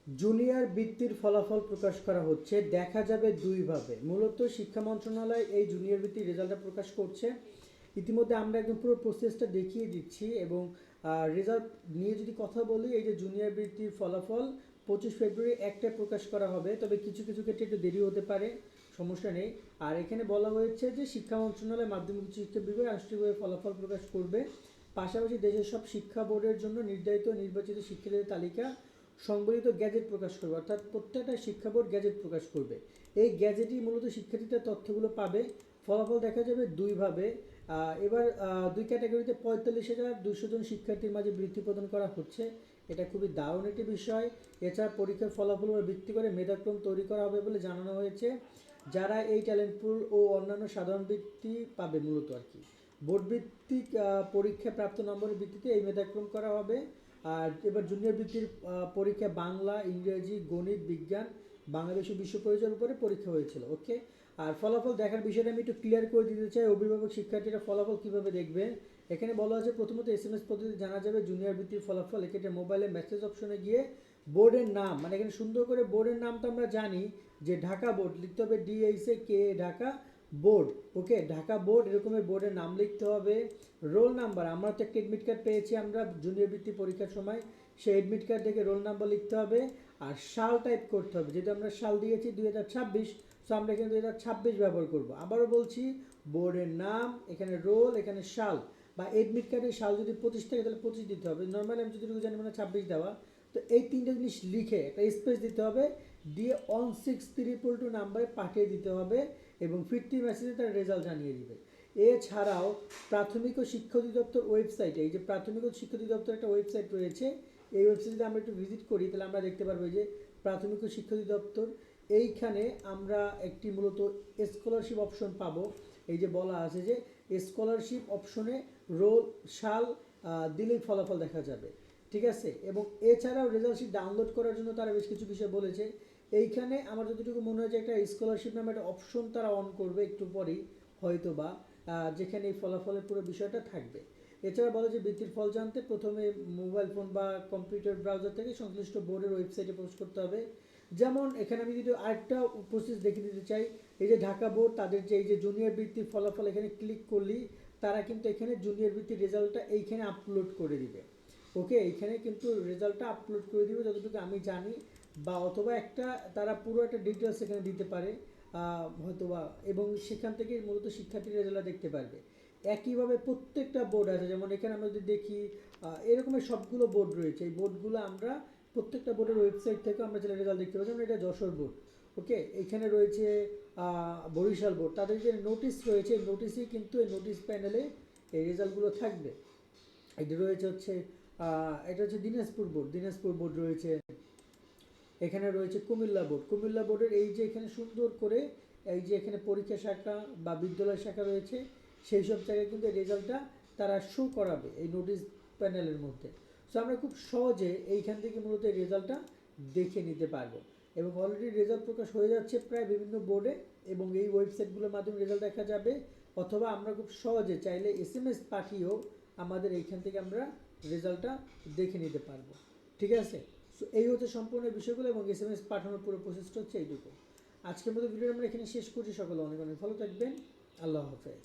Junior বৃত্তির ফলাফল প্রকাশ করা হচ্ছে, দেখা যাবে দুইভাবে। মূলত শিক্ষা মন্ত্রণালয় এই জুনিয়র বৃত্তির রেজাল্টটা প্রকাশ করছে। ইতিমধ্যে আমরা একদম পুরো প্রসেসটা দেখিয়ে দিচ্ছি এবং রেজাল্ট নিয়ে যদি কথা বলি, এই যে জুনিয়র বৃত্তির ফলাফল 25 ফেব্রুয়ারি একটায় প্রকাশ করা হবে, তবে কিছু কিছু ক্ষেত্রে একটু দেরি হতে পারে, সমস্যা নেই। আর এখানে বলা হয়েছে যে শিক্ষা মন্ত্রণালয় মাধ্যমিক উচ্চ শিক্ষা বিভাগ আনুষ্ঠানিকভাবে ফলাফল প্রকাশ করবে। পাশাপাশি দেশের সব শিক্ষা বোর্ডের জন্য নির্ধারিত নির্বাচিত শিক্ষার্থীদের তালিকা সংবলিত গ্যাজেট প্রকাশ করবে, অর্থাৎ প্রত্যেকটা শিক্ষা বোর্ড গ্যাজেট প্রকাশ করবে। এই গ্যাজেটই মূলত শিক্ষার্থীদের তথ্যগুলো পাবে। ফলাফল দেখা যাবে দুইভাবে। এবার দুই ক্যাটাগরিতে 45,200 জন শিক্ষার্থীর মাঝে বৃত্তি প্রদান করা হচ্ছে। এটা খুবই দারুণ একটি বিষয়। এছাড়া পরীক্ষার ফলাফল ভিত্তি করে মেধাক্রম তৈরি করা হবে বলে জানানো হয়েছে, যারা এই ট্যালেন্ট পুল ও অন্যান্য সাধারণ বৃত্তি পাবে মূলত আর কি। বোর্ড ভিত্তিক পরীক্ষায় প্রাপ্ত নম্বরের ভিত্তিতে এই মেধাক্রম করা হবে। আর এবার জুনিয়র বৃত্তির পরীক্ষা বাংলা, ইংরেজি, গণিত, বিজ্ঞান, বাংলাদেশ ও বিশ্ব পরিচয়ের উপরে পরীক্ষা হয়েছিল। ওকে, আর ফলাফল দেখার বিষয়টা আমি একটু ক্লিয়ার করে দিতে চাই। অভিভাবক শিক্ষার্থীরা ফলাফল কীভাবে দেখবে, এখানে বলা আছে প্রথমত SMS পদ্ধতি জানা যাবে জুনিয়র বৃত্তির ফলাফল। এক্ষেত্রে মোবাইলে মেসেজ অপশনে গিয়ে বোর্ডের নাম, মানে এখানে সুন্দর করে বোর্ডের নাম তো আমরা জানি যে ঢাকা বোর্ড লিখতে হবে, DHK ঢাকা বোর্ড। ওকে, ঢাকা বোর্ড এরকমের বোর্ডের নাম লিখতে হবে। রোল নাম্বার, আমরা তো একটা এডমিট কার্ড পেয়েছি আমরা জুনিয়র বৃত্তি পরীক্ষার সময়, সেই এডমিট কার্ড থেকে রোল নাম্বার লিখতে হবে। আর সাল টাইপ করতে হবে, যেহেতু আমরা সাল দিয়েছি 2026, সো আমরা এখানে 2026 ব্যবহার করব। আবারও বলছি, বোর্ডের নাম, এখানে রোল, এখানে সাল, বা এডমিট কার্ডের সাল যদি 25 থাকে তাহলে 25 দিতে হবে। নর্মালি আমি যদি জানি মানে 26 দেওয়া। তো এই তিনটে জিনিস লিখে একটা স্পেস দিতে হবে, দিয়ে 16322 নাম্বারে পাঠিয়ে দিতে হবে এবং ফিরতি মেসেজে তার রেজাল্ট জানিয়ে দিবে। এছাড়াও প্রাথমিক ও শিক্ষা অধিদপ্তর ওয়েবসাইটে, এই যে প্রাথমিক ও শিক্ষা অধিদপ্তর একটা ওয়েবসাইট রয়েছে, এই ওয়েবসাইটে আমরা একটু ভিজিট করি তাহলে আমরা দেখতে পারবো যে প্রাথমিক ও শিক্ষা অধিদপ্তর, এইখানে আমরা একটি মূলত স্কলারশিপ অপশন পাবো। এই যে বলা আছে যে স্কলারশিপ অপশনে রোল সাল দিলেই ফলাফল দেখা যাবে, ঠিক আছে। এবং এছাড়াও রেজাল্ট শিট ডাউনলোড করার জন্য তারা বেশ কিছু বিষয় বলেছে। এইখানে আমার যতটুকু মনে হয় যে একটা স্কলারশিপ নামে একটা অপশন তারা অন করবে একটু পরেই হয়তো বা, যেখানে এই ফলাফলের পুরো বিষয়টা থাকবে। এছাড়া বলে যে বৃত্তির ফল জানতে প্রথমে মোবাইল ফোন বা কম্পিউটার ব্রাউজার থেকে সংশ্লিষ্ট বোর্ডের ওয়েবসাইটে প্রবেশ করতে হবে। যেমন এখানে আমি যদি আরেকটা প্রসেস দেখিয়ে দিতে চাই, এই যে ঢাকা বোর্ড তাদের যে এই যে জুনিয়র বৃত্তির ফলাফল এখানে ক্লিক করলেই তারা কিন্তু এখানে জুনিয়র বৃত্তির রেজাল্টটা এইখানে আপলোড করে দিবে। ওকে, এইখানে কিন্তু রেজাল্টটা আপলোড করে দিবে যতটুকু আমি জানি, বা অথবা একটা তারা পুরো একটা ডিটেলস এখানে দিতে পারে হয়তোবা, এবং সেখান থেকে মূলত শিক্ষার্থীর রেজাল্ট দেখতে পারবে। একইভাবে প্রত্যেকটা বোর্ড আছে, যেমন এখানে আমরা যদি দেখি এরকমের সবগুলো বোর্ড রয়েছে, এই বোর্ডগুলো আমরা প্রত্যেকটা বোর্ডের ওয়েবসাইট থেকে আমরা যেটা রেজাল্ট দেখতে পাচ্ছি। যেমন এটা যশোর বোর্ড, ওকে, এখানে রয়েছে বরিশাল বোর্ড, তাদের যে নোটিশ রয়েছে নোটিশেই কিন্তু এই নোটিশ প্যানেলে এই রেজাল্টগুলো থাকবে। এটি রয়েছে হচ্ছে এটা হচ্ছে দিনাজপুর বোর্ড রয়েছে, এখানে রয়েছে কুমিল্লা বোর্ড, কুমিল্লা বোর্ডের এই যে এখানে সুন্দর করে এই যে এখানে পরীক্ষা শাখা বা বিদ্যালয় শাখা রয়েছে, সেই সব জায়গায় কিন্তু এই রেজাল্টটা তারা শো করাবে এই নোটিশ প্যানেলের মধ্যে। সো আমরা খুব সহজে এইখান থেকে মূলত এই রেজাল্টটা দেখে নিতে পারবো। এবং অলরেডি রেজাল্ট প্রকাশ হয়ে যাচ্ছে প্রায় বিভিন্ন বোর্ডে, এবং এই ওয়েবসাইটগুলোর মাধ্যমে রেজাল্ট দেখা যাবে, অথবা আমরা খুব সহজে চাইলে SMS পাঠিয়েও আমাদের এইখান থেকে আমরা রেজাল্টটা দেখে নিতে পারবো, ঠিক আছে। সো এই হচ্ছে সম্পূর্ণ বিষয়গুলো, এবং SMS পাঠানোর পুরো প্রসেসটা হচ্ছে এইটুকু। আজকের মতো ভিডিও আমরা এখানে শেষ করছি। সকলে অনেক অনেক ভালো থাকবেন। আল্লাহ হাফেজ।